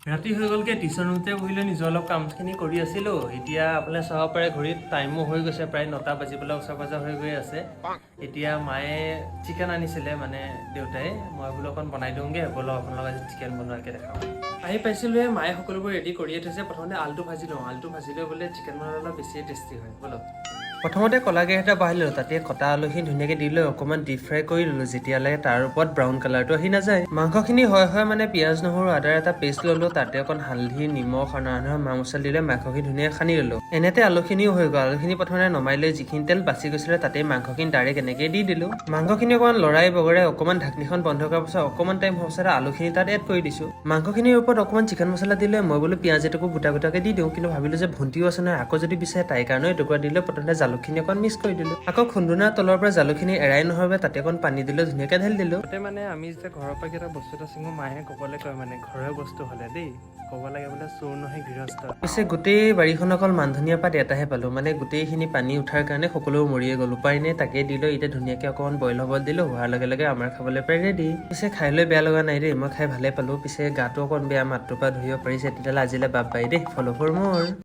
ৰাতি হৈ গ'লগে টিউচন ৰুমতে বহিলৈ নিজৰ অলপ কামখিনি কৰি আছিলোঁ এতিয়া আপোনালোকে চাব পাৰে ঘড়ীত টাইমো হৈ গৈছে প্ৰায় 9টা বাজিবলৈ ওচৰ পাজৰ হৈ গৈ আছে এতিয়া মায়ে চিকেন আনিছিলে মানে দেউতাই মই বোলো অকণ বনাই দিওঁগৈ বোলো আপোনালোকক আজি চিকেন বনোৱাকৈ দেখাওঁ আহি পাইছিলোঁহে মায়ে সকলোবোৰ ৰেডি কৰিয়ে থৈছে প্ৰথমতে আলুটো ভাজি লওঁ আলুটো ভাজিলৈ বোলে চিকেন বনালে অলপ বেছিয়ে টেষ্টি হয় বোলো প্ৰথমতে কলা কেৰাহীটা বহাই ল'লোঁ তাতে কটা আলুখিনি ধুনীয়াকৈ দি লৈ অকণমান ডিপ ফ্ৰাই কৰি ল'লোঁ যেতিয়ালৈকে তাৰ ওপৰত ব্ৰাউন কালাৰটো আহি নাযায় মাংসখিনি হয় মানে পিঁয়াজ নহৰু আদাৰ এটা পেষ্ট ল'লোঁ তাতে অকণ হালধি নিমখ আৰু নানা ধৰণৰ মা মছলা দিলে মাংসখিনি ধুনীয়াকৈ সানি ল'লোঁ এনেতে আলুখিনিও হৈ গ'ল আলুখিনি প্ৰথমতে নমাই লৈ যিখিনি তেল বাচি গৈছিলে তাতে মাংসখিনি ডাইৰেক্ট এনেকৈ দি দিলোঁ মাংসখিনি অকণমান লৰাই বগৰাই অকণমান ঢাকনিখন বন্ধ কৰাৰ পাছত অকণমান টাইম হোৱাৰ পাছত আলুখিনি তাত এড কৰি দিছোঁ মাংসখিনিৰ ওপৰত অকণমান চিকেন মছলা দিলে মই বোলো পিঁয়াজ এটুকু গোটা গোটাকৈ দি দিওঁ কিন্তু ভাবিলোঁ যে ভণ্টিও আছে নহয় আকৌ যদি বিচাৰে তাইৰ কাৰণে এটুকুৰা দিলে প্ৰথমতে জালুকখিনি অকণ মিক্স কৰি দিলোঁ আকৌ খুন্দুনাৰ তলৰ পৰা জালুকখিনি এৰাই নোহোৱাৰ বাবে তাতে অকণ পানী দিলোঁ ধুনীয়াকৈ ঢালি দিলোঁ তাতে মানে আমি যেতিয়া ঘৰৰ পৰা কিবা বস্তু এটা চিঙো মায়ে ক'বলৈ কয় মানে ঘৰৰ বস্তু হ'লে দেই ক'ব লাগে বোলে চোৰ নহয় গৃহস্থ পিছে গোটেই বাৰীখন অকল মান ধনিয়া পাত এটাহে পালোঁ মানে গোটেইখিনি পানী উঠাৰ কাৰণে সকলো মৰিয়ে গ'ল উপায় নাই তাকে দিলোঁ এতিয়া ধুনীয়াকৈ অকণমান বইল হ'ব দিলোঁ হোৱাৰ লগে লগে আমাৰ খাবলৈ প্ৰায় ৰেডি পিছে খাই লৈ বেয়া লগা নাই দেই মই খাই ভালেই পালোঁ পিছে গাটো অকণ বেয়া মাতটোৰ পৰা ধৰিব পাৰিছে তেতিয়াহ'লে আজিলৈ বাপ বাই দেই ফ'ল' ফৰ মোৰ